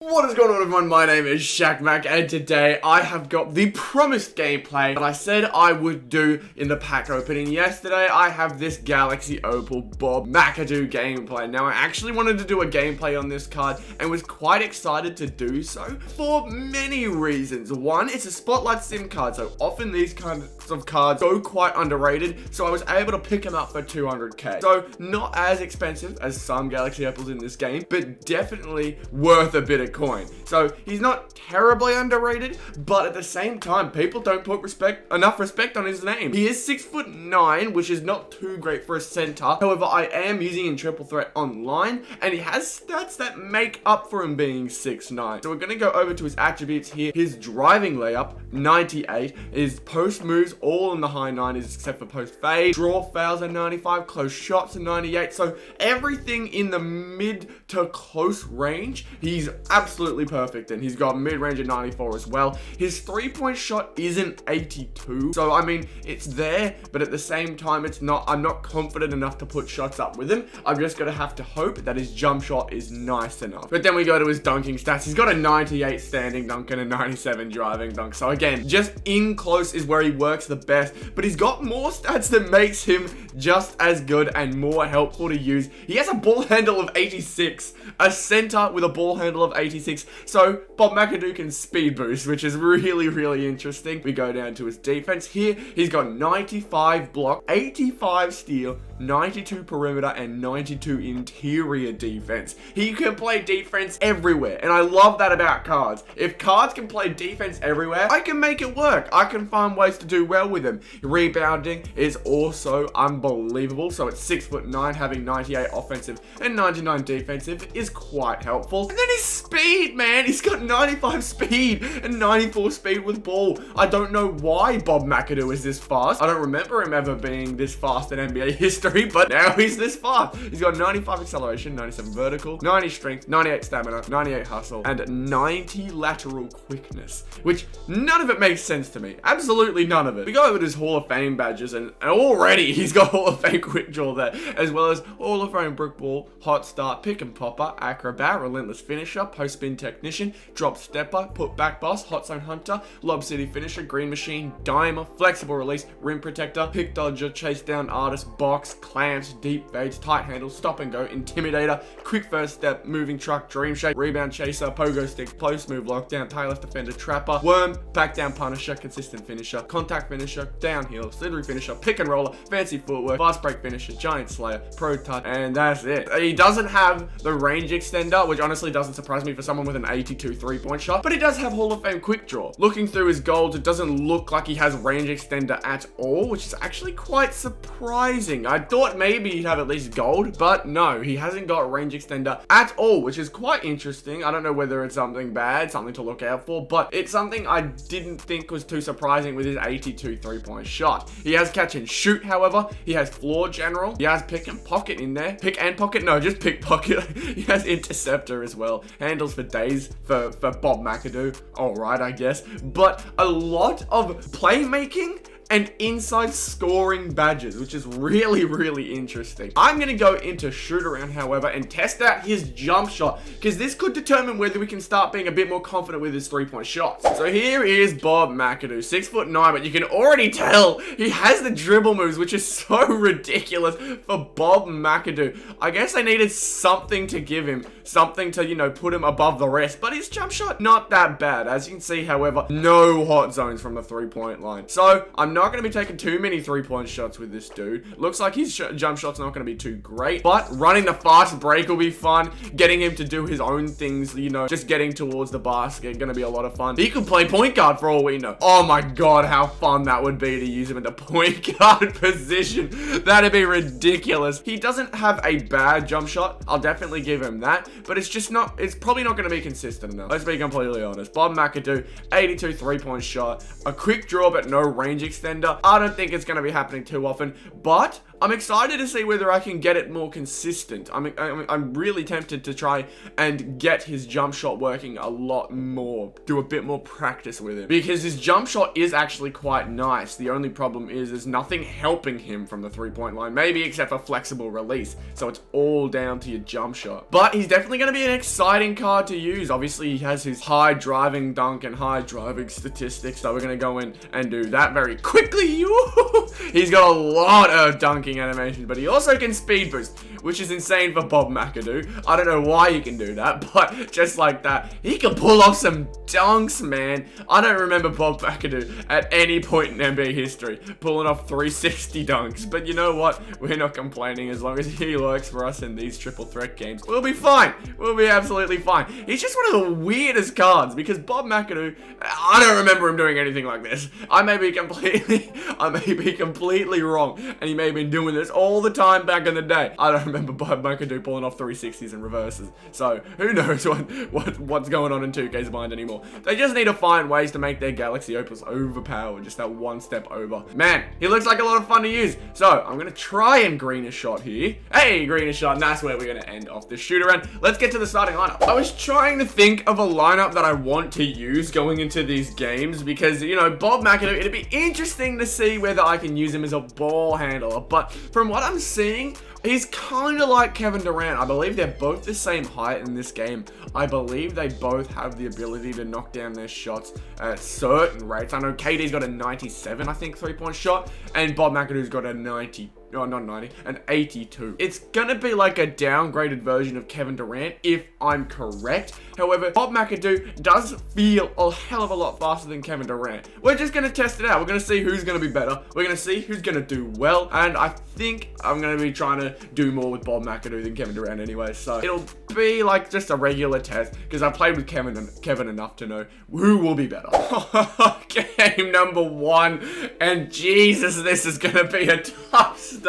What is going on, everyone? My name is Shaq Mac, and today I have got the promised gameplay that I said I would do in the pack opening yesterday. I have this Galaxy Opal Bob McAdoo gameplay. Now, I actually wanted to do a gameplay on this card and was quite excited to do so for many reasons. One, it's a Spotlight Sim card, so often these kinds of cards go quite underrated, so I was able to pick them up for 200k. So, not as expensive as some Galaxy Opals in this game, but definitely worth a bit of coin. So he's not terribly underrated, but at the same time, people don't put enough respect on his name. He is 6'9", which is not too great for a center. However, I am using in Triple Threat online, and he has stats that make up for him being 6'9". So we're gonna go over to his attributes here. His driving layup, 98. His post moves, all in the high 90s except for post fade. Draw fouls are 95. Close shots are 98. So everything in the mid to close range, he's absolutely perfect, and he's got mid-range at 94 as well. His three-point shot isn't 82, so I mean, it's there, but at the same time, I'm not confident enough to put shots up with him. I'm just gonna have to hope that his jump shot is nice enough. But then we go to his dunking stats. He's got a 98 standing dunk and a 97 driving dunk, so again, just in close is where he works the best, but he's got more stats that makes him just as good and more helpful to use. He has a ball handle of 86, a center with a ball handle of 86, so Bob McAdoo can speed boost, which is really interesting. We go down to his defense here. He's got 95 block, 85 steal, 92 perimeter, and 92 interior defense. He can play defense everywhere, and I love that about cards. If cards can play defense everywhere, I can make it work. I can find ways to do well with him. Rebounding is also unbelievable, so at 6'9", having 98 offensive and 99 defensive is quite helpful. And then his speed, man, he's got 95 speed and 94 speed with ball. I don't know why Bob McAdoo is this fast. I don't remember him ever being this fast in NBA history, but now he's this fast. He's got 95 acceleration, 97 vertical, 90 strength, 98 stamina, 98 hustle, and 90 lateral quickness, which none of it makes sense to me. Absolutely none of it. We go over to his Hall of Fame badges, and already he's got Hall of Fame quick draw there, as well as Hall of Fame brick ball, hot start, pick and popper, acrobat, relentless finisher, post spin technician, drop stepper, put back boss, hot zone hunter, lob city finisher, green machine, dimer, flexible release, rim protector, pick dodger, chase down artist, box, clamps, deep fades, tight handle, stop and go, intimidator, quick first step, moving truck, dream shake, rebound chaser, pogo stick, post move, lockdown, tail left defender, trapper, worm, back down punisher, consistent finisher, contact finisher, downhill, slithery finisher, pick and roller, fancy footwork, fast break finisher, giant slayer, pro touch, and that's it. He doesn't have the range extender, which honestly doesn't surprise me for someone with an 82 three-point shot, but he does have Hall of Fame quick draw. Looking through his golds, it doesn't look like he has range extender at all, which is actually quite surprising. I thought maybe he'd have at least gold, but no, he hasn't got range extender at all, which is quite interesting. I don't know whether it's something bad, something to look out for, but it's something I didn't think was too surprising with his 82 three-point shot. He has catch and shoot, however. He has floor general. He has pick and pocket in there. Pick and pocket? No, just pick pocket. He has interceptor as well. Handles for days for Bob McAdoo. Alright, I guess. But a lot of playmaking and inside scoring badges, which is really interesting. I'm gonna go into shoot around, however, and test out his jump shot, because this could determine whether we can start being a bit more confident with his three-point shots. So here is Bob McAdoo, 6'9", but you can already tell he has the dribble moves, which is so ridiculous for Bob McAdoo. I guess I needed something to give him, something to, you know, put him above the rest, but his jump shot, not that bad. As you can see, however, no hot zones from the three-point line. So I'm not going to be taking too many three-point shots with this dude. Looks like his jump shot's not going to be too great, but running the fast break will be fun. Getting him to do his own things, you know, just getting towards the basket, going to be a lot of fun. He could play point guard for all we know. Oh my god, how fun that would be to use him in the point guard position. That'd be ridiculous. He doesn't have a bad jump shot. I'll definitely give him that, but it's probably not going to be consistent enough. Let's be completely honest. Bob McAdoo, 82 three-point shot, a quick draw but no range extender. I don't think it's going to be happening too often, but I'm excited to see whether I can get it more consistent. I'm really tempted to try and get his jump shot working a lot more, do a bit more practice with it, because his jump shot is actually quite nice. The only problem is there's nothing helping him from the 3-point line, maybe except for flexible release, so it's all down to your jump shot. But he's definitely going to be an exciting card to use. Obviously, he has his high driving dunk and high driving statistics, so we're going to go in and do that very quickly. He's got a lot of dunking animations, but he also can speed boost, which is insane for Bob McAdoo. I don't know why he can do that, but just like that, he can pull off some dunks, man. I don't remember Bob McAdoo at any point in NBA history pulling off 360 dunks, but you know what? We're not complaining. As long as he works for us in these triple threat games, we'll be fine. We'll be absolutely fine. He's just one of the weirdest cards, because Bob McAdoo, I don't remember him doing anything like this. I may be completely wrong, and he may have been doing this all the time back in the day. I don't remember Bob McAdoo pulling off 360s and reverses, so who knows what's going on in 2K's mind anymore. They just need to find ways to make their Galaxy Opals overpowered, just that one step over. Man, he looks like a lot of fun to use, so I'm gonna try and green a shot here. Hey, green a shot, and that's where we're gonna end off this shoot around. Let's get to the starting lineup. I was trying to think of a lineup that I want to use going into these games, because, you know, Bob McAdoo, it'd be interesting to see whether I can use him as a ball handler, but from what I'm seeing, he's kind of like Kevin Durant. I believe they're both the same height in this game. I believe they both have the ability to knock down their shots at certain rates. I know KD's got a 97, I think, 3-point shot, and Bob McAdoo's got a 90. No, not 90, an 82. It's gonna be like a downgraded version of Kevin Durant, if I'm correct. However, Bob McAdoo does feel a hell of a lot faster than Kevin Durant. We're just gonna test it out. We're gonna see who's gonna be better. We're gonna see who's gonna do well. And I think I'm gonna be trying to do more with Bob McAdoo than Kevin Durant anyway. So it'll be like just a regular test, because I've played with Kevin enough to know who will be better. Game number 1. And Jesus, this is gonna be a tough start.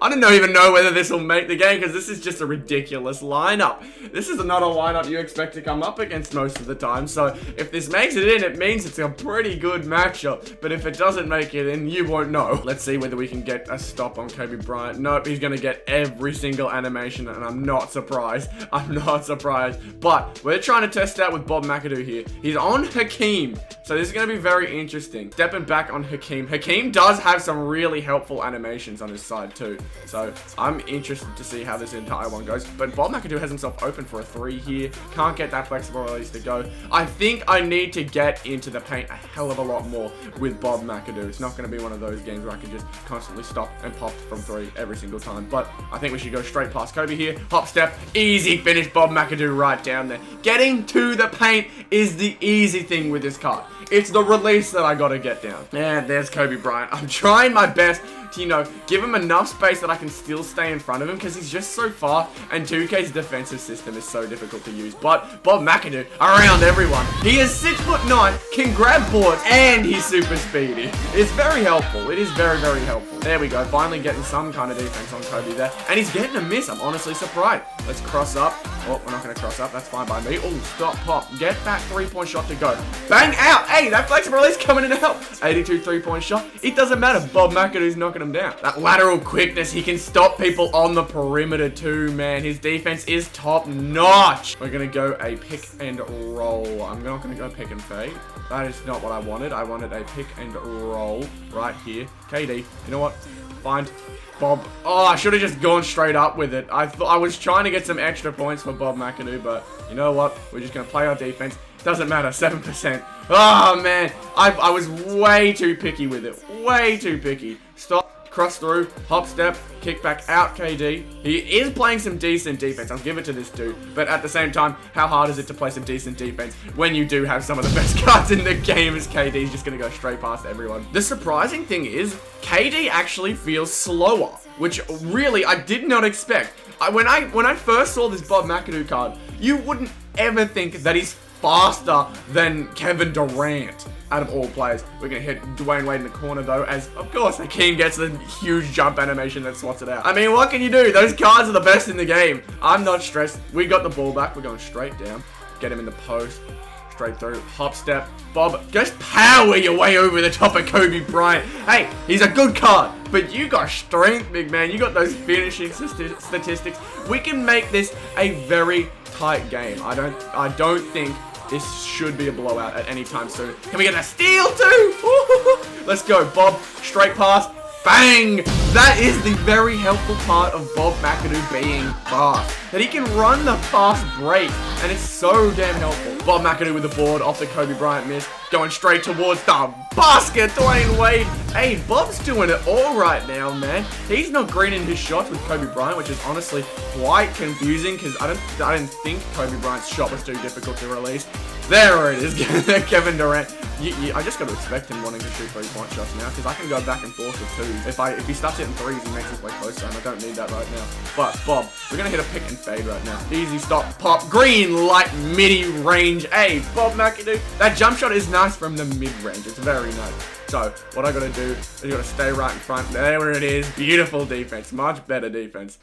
I don't even know whether this will make the game, because this is just a ridiculous lineup. This is not a lineup you expect to come up against most of the time, so if this makes it in, it means it's a pretty good matchup, but if it doesn't make it in, you won't know. Let's see whether we can get a stop on Kobe Bryant. Nope, he's gonna get every single animation, and I'm not surprised. I'm not surprised, but we're trying to test out with Bob McAdoo here. He's on Hakeem, so this is gonna be very interesting. Stepping back on Hakeem. Hakeem does have some really helpful animations on his side too, so I'm interested to see how this entire one goes. But Bob McAdoo has himself open for a 3 here. Can't get that flexible release to go. I think I need to get into the paint a hell of a lot more with Bob McAdoo. It's not going to be one of those games where I can just constantly stop and pop from 3 every single time, but I think we should go straight past Kobe here. Hop step, easy finish. Bob McAdoo right down there. Getting to the paint is the easy thing with this card. It's the release that I gotta get down. And there's Kobe Bryant. I'm trying my best to, you know, give him enough space that I can still stay in front of him, because he's just so far, and 2K's defensive system is so difficult to use. But Bob McAdoo, around everyone. He is 6'9", can grab boards, and he's super speedy. It's very helpful. It is very, very helpful. There we go. Finally getting some kind of defense on Kobe there. And he's getting a miss. I'm honestly surprised. Let's cross up. Oh, we're not going to cross up. That's fine by me. Oh, stop, pop. Get that 3-point shot to go. Bang out. Hey, that flexible release coming in to help. 82 3-point shot. It doesn't matter. Bob McAdoo's knocking him down. That lateral quickness. He can stop people on the perimeter too, man. His defense is top notch. We're going to go a pick and roll. I'm not going to go pick and fade. That is not what I wanted. I wanted a pick and roll right here. KD, you know what? Find Bob. Oh, I should have just gone straight up with it. I was trying to get some extra points for Bob McAdoo, but you know what? We're just going to play our defense. Doesn't matter, 7%. Oh, man. I was way too picky with it. Way too picky. Stop. Cross through, hop step, kick back out KD. He is playing some decent defense. I'll give it to this dude. But at the same time, how hard is it to play some decent defense when you do have some of the best cards in the game, as KD's just going to go straight past everyone? The surprising thing is, KD actually feels slower, which really I did not expect. When I first saw this Bob McAdoo card, you wouldn't ever think that he's faster than Kevin Durant. Out of all players, we're going to hit Dwayne Wade in the corner, though, as, of course, Hakeem gets the huge jump animation that swats it out. I mean, what can you do? Those cards are the best in the game. I'm not stressed. We got the ball back. We're going straight down. Get him in the post. straight through, hop step. Bob, just power your way over the top of Kobe Bryant. Hey, he's a good card, but you got strength, big man. You got those finishing statistics. We can make this a very tight game. I don't think this should be a blowout at any time soon. Can we get a steal too? Let's go, Bob. Straight pass. Bang! That is the very helpful part of Bob McAdoo being fast. That he can run the fast break, and it's so damn helpful. Bob McAdoo with the board off the Kobe Bryant miss, going straight towards the basket. Dwayne Wade. Hey, Bob's doing it all right now, man. He's not greening his shots with Kobe Bryant, which is honestly quite confusing because I didn't think Kobe Bryant's shot was too difficult to release. There it is, Kevin Durant. I just got to expect him wanting to shoot 3-point shots now because I can go back and forth with twos. If he starts hitting threes, he makes his way closer, and I don't need that right now. But Bob, we're gonna hit a pick and fade right now. Easy stop, pop, green light, midi range. Hey, Bob McAdoo, that jump shot is nice from the mid range. It's very nice. So what I gotta do is you gotta stay right in front. There it is. Beautiful defense. Much better defense.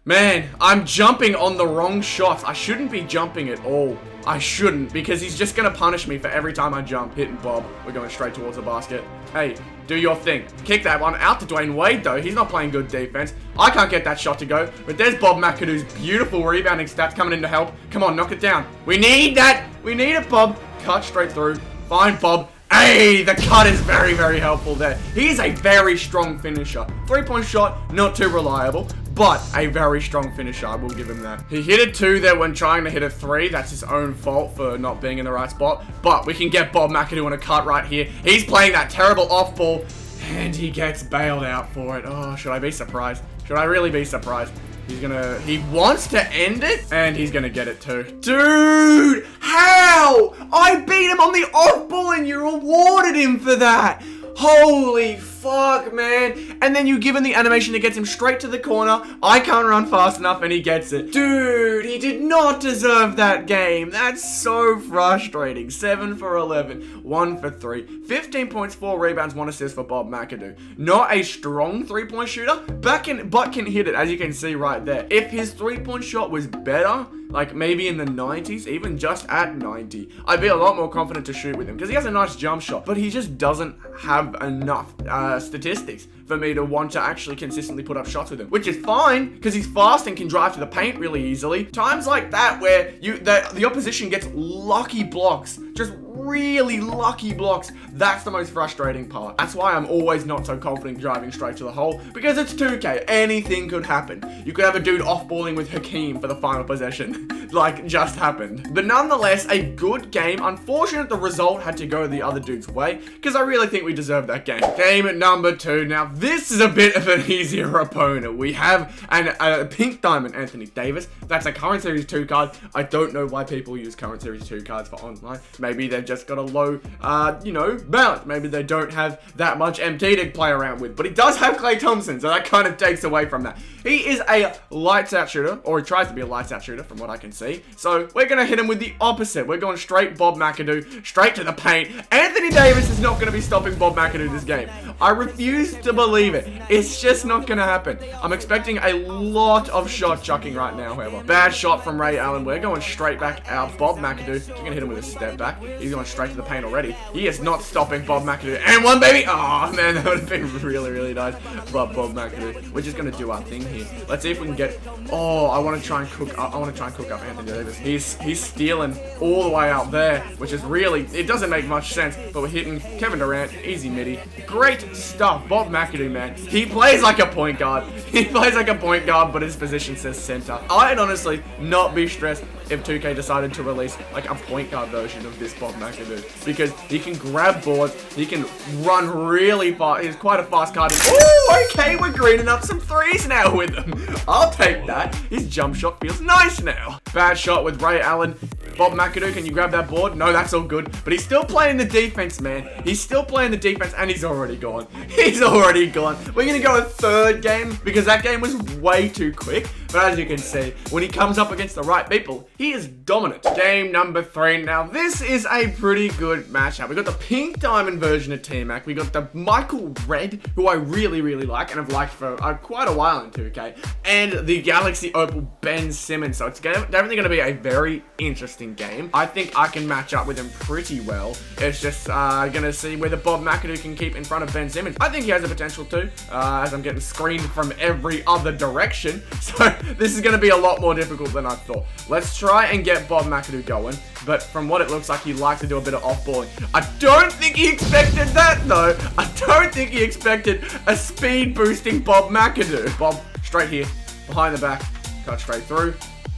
Man, I'm jumping on the wrong shot. I shouldn't be jumping at all. I shouldn't, because he's just going to punish me for every time I jump. Hitting Bob. We're going straight towards the basket. Hey, do your thing. Kick that one out to Dwayne Wade, though. He's not playing good defense. I can't get that shot to go. But there's Bob McAdoo's beautiful rebounding stats coming in to help. Come on, knock it down. We need that. We need it, Bob. Cut straight through. Fine, Bob. Hey, the cut is very, very helpful there. He's a very strong finisher. 3-point shot, not too reliable, but a very strong finisher. I will give him that. He hit a 2 there when trying to hit a 3. That's his own fault for not being in the right spot. But we can get Bob McAdoo on a cut right here. He's playing that terrible off ball, and he gets bailed out for it. Oh, should I be surprised? Should I really be surprised? He wants to end it, and he's gonna get it too. Dude, how? I beat him on the off ball, and you rewarded him for that. Holy fuck, man. And then you give him the animation that gets him straight to the corner. I can't run fast enough, and he gets it. Dude, he did not deserve that game. That's so frustrating. 7 for 11, 1 for 3. 15 points, 4 rebounds, 1 assist for Bob McAdoo. Not a strong 3-point shooter, but can hit it, as you can see right there. If his 3-point shot was better, like maybe in the 90s, even just at 90, I'd be a lot more confident to shoot with him because he has a nice jump shot, but he just doesn't have enough statistics for me to want to actually consistently put up shots with him, which is fine because he's fast and can drive to the paint really easily. Times like that where the opposition gets lucky blocks, just really lucky blocks, that's the most frustrating part. That's why I'm always not so confident driving straight to the hole, because it's 2K. Anything could happen. You could have a dude off-balling with Hakeem for the final possession, like just happened. But nonetheless, a good game. Unfortunate the result had to go the other dude's way, because I really think we deserved that game. Game number 2. Now, this is a bit of an easier opponent. We have a pink diamond, Anthony Davis. That's a current series 2 card. I don't know why people use current series 2 cards for online. Maybe they've just got a low, balance. Maybe they don't have that much MT to play around with. But he does have Klay Thompson, so that kind of takes away from that. He is a lights-out shooter, or he tries to be a lights-out shooter from what I can see. So we're going to hit him with the opposite. We're going straight Bob McAdoo, straight to the paint. Anthony Davis is not going to be stopping Bob McAdoo this game. I refuse to believe it. It's just not going to happen. I'm expecting a lot of shot chucking right now, however. Bad shot from Ray Allen. We're going straight back out. Bob McAdoo, we're going to hit him with a step back. He's going straight to the paint already. He is not stopping Bob McAdoo. And one, baby. Oh, man, that would have been really, really nice. But Bob McAdoo, we're just going to do our thing here. Let's see if we can get... Oh, I want to try and cook up Anthony Davis. He's stealing all the way out there, which is really... It doesn't make much sense, but we're hitting Kevin Durant. Easy midi. Great stuff. Bob McAdoo, man. He plays like a point guard. He plays like a point guard, but his position says center. I'd honestly not be stressed if 2K decided to release like a point guard version of this Bob McAdoo, because he can grab boards, he can run really fast. He's quite a fast card. Oh, okay, we're greening up some threes now with him. I'll take that. His jump shot feels nice now. Bad shot with Ray Allen. Bob McAdoo, can you grab that board? No, that's all good. But he's still playing the defense, man. He's still playing the defense, and he's already gone. He's already gone. We're going to go a third game, because that game was way too quick. But as you can see, when he comes up against the right people, he is dominant. Game number 3. Now, this is a pretty good matchup. We got the pink diamond version of T-Mac. We got the Michael Red, who I really, really like and have liked for quite a while in 2K. And the Galaxy Opal Ben Simmons. So it's definitely going to be a very interesting game. I think I can match up with him pretty well. It's just going to see whether Bob McAdoo can keep in front of Ben Simmons. I think he has the potential to, as I'm getting screened from every other direction. So this is going to be a lot more difficult than I thought. Let's try and get Bob McAdoo going. But from what it looks like, he likes to do a bit of off-balling. I don't think he expected that, though. I don't think he expected a speed-boosting Bob McAdoo. Bob, straight here, behind the back, cut straight through.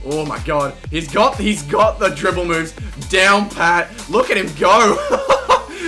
Oh my god, he's got the dribble moves down pat. Look at him go.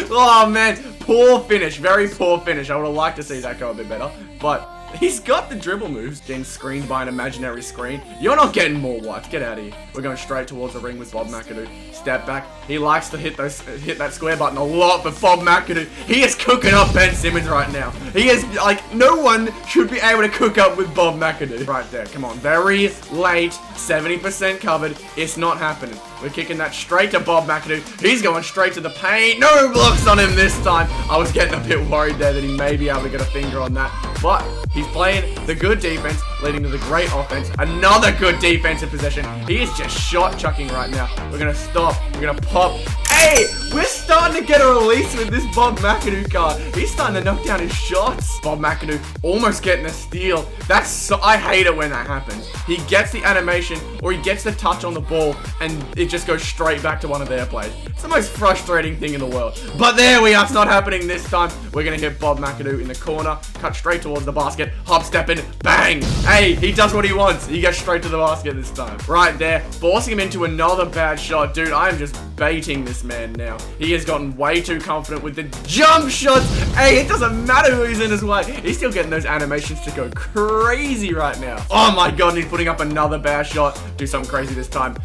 Oh man, poor finish, very poor finish. I would have liked to see that go a bit better, but he's got the dribble moves. Getting screened by an imaginary screen. You're not getting more wipes. Get out of here. We're going straight towards the ring with Bob McAdoo. Step back. He likes to hit that square button a lot, but Bob McAdoo, he is cooking up Ben Simmons right now. He is, like, no one should be able to cook up with Bob McAdoo. Right there. Come on. Very late. 70% covered. It's not happening. We're kicking that straight to Bob McAdoo. He's going straight to the paint. No blocks on him this time. I was getting a bit worried there that he may be able to get a finger on that. But he's playing the good defense, leading to the great offense. Another good defensive possession. He is just shot chucking right now. We're going to stop. We're going to pop. Hey, we're starting to get a release with this Bob McAdoo card. He's starting to knock down his shots. Bob McAdoo almost getting a steal. That's so, I hate it when that happens. He gets the animation or he gets the touch on the ball and it just goes straight back to one of their plays. It's the most frustrating thing in the world. But there we are. It's not happening this time. We're going to hit Bob McAdoo in the corner. Cut straight towards the basket. Hop stepping. Bang. Hey, he does what he wants. He gets straight to the basket this time. Right there. Forcing him into another bad shot. Dude, I am just baiting this man now. He has gotten way too confident with the jump shots. Hey, it doesn't matter who's in his way. He's still getting those animations to go crazy right now. Oh my god, and he's putting up another bad shot. Do something crazy this time.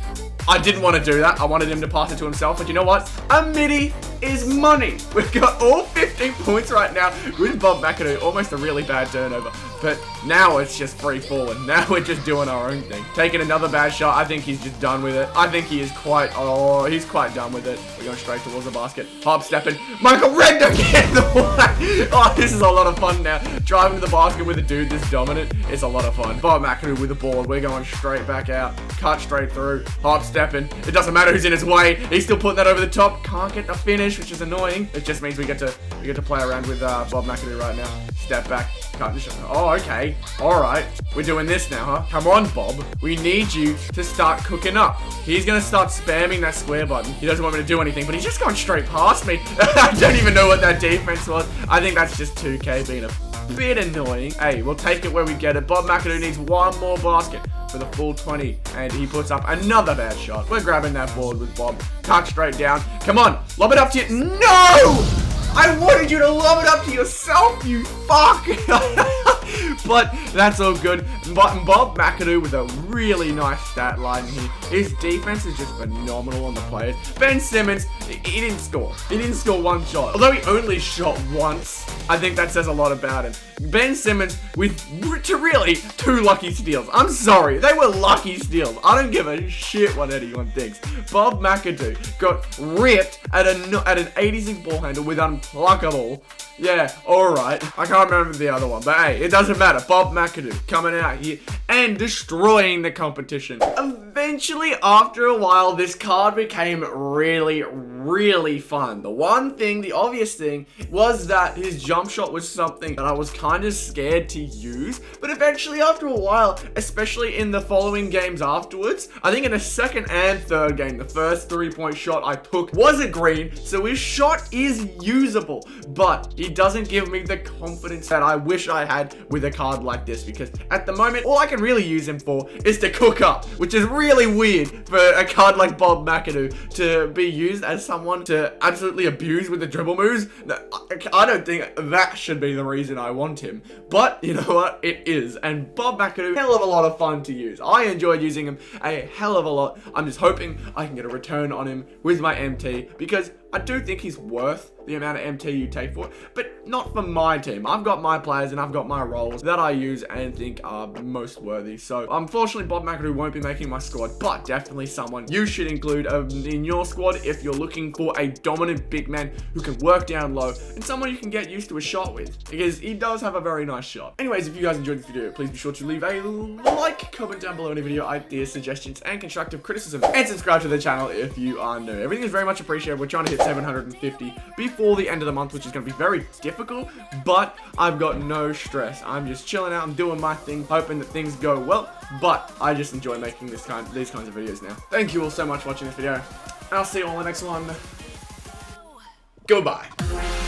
I didn't want to do that. I wanted him to pass it to himself. But you know what? A midi is money. We've got all 15 points right now with Bob McAdoo. Almost a really bad turnover. But now it's just free falling. Now we're just doing our own thing. Taking another bad shot. I think he's just done with it. I think he is he's quite done with it. We're going straight towards the basket. Hop stepping. Michael Red don't get in the way. Oh, this is a lot of fun now. Driving to the basket with a dude this dominant. It's a lot of fun. Bob McAdoo with the ball. We're going straight back out. Cut straight through. Hop stepping. It doesn't matter who's in his way. He's still putting that over the top. Can't get the finish, which is annoying. It just means we get to play around with Bob McAdoo right now. Step back. Cut. Oh, okay. All right. We're doing this now, huh? Come on, Bob. We need you to start cooking up. He's going to start spamming that square button. He doesn't want me to do anything, but he's just going straight past me. I don't even know what that defense was. I think that's just 2K being a bit annoying. Hey, we'll take it where we get it. Bob McAdoo needs one more basket for the full 20, and he puts up another bad shot. We're grabbing that board with Bob. Cut straight down. Come on. Lob it up to you. No! I wanted you to lob it up to yourself, you fuck! But that's all good. But Bob McAdoo with a really nice stat line here. His defense is just phenomenal on the players. Ben Simmons, he didn't score. He didn't score one shot. Although he only shot once, I think that says a lot about him. Ben Simmons with really 2 lucky steals. I'm sorry, they were lucky steals. I don't give a shit what anyone thinks. Bob McAdoo got ripped at an 86 ball handle with unpluckable. Yeah, alright. I can't remember the other one, but hey, it doesn't matter. Bob McAdoo coming out here and destroying the competition. Eventually, after a while, this card became really, really fun. The obvious thing, was that his jump shot was something that I was kind of scared to use. But eventually, after a while, especially in the following games afterwards, I think in the second and third game, the first 3-point shot I took was a green, so his shot is usable. But he doesn't give me the confidence that I wish I had with a card like this, because at the moment, all I can really use him for is to cook up, which is really weird for a card like Bob McAdoo to be used as someone to absolutely abuse with the dribble moves. I don't think that should be the reason I want him, but you know what, it is. And Bob McAdoo, hell of a lot of fun to use. I enjoyed using him a hell of a lot. I'm just hoping I can get a return on him with my MT, because I do think he's worth the amount of MT you take for it, but not for my team. I've got my players and I've got my roles that I use and think are most worthy. So unfortunately, Bob McAdoo won't be making my squad, but definitely someone you should include in your squad if you're looking for a dominant big man who can work down low and someone you can get used to a shot with, because he does have a very nice shot. Anyways, if you guys enjoyed this video, please be sure to leave a like, comment down below any video ideas, suggestions, and constructive criticism, and subscribe to the channel if you are new. Everything is very much appreciated. We're trying to hit 750 before the end of the month, which is going to be very difficult, but I've got no stress. I'm just chilling out. I'm doing my thing, hoping that things go well, but I just enjoy making these kinds of videos now. Thank you all so much for watching this video, and I'll see you all in the next one. Goodbye.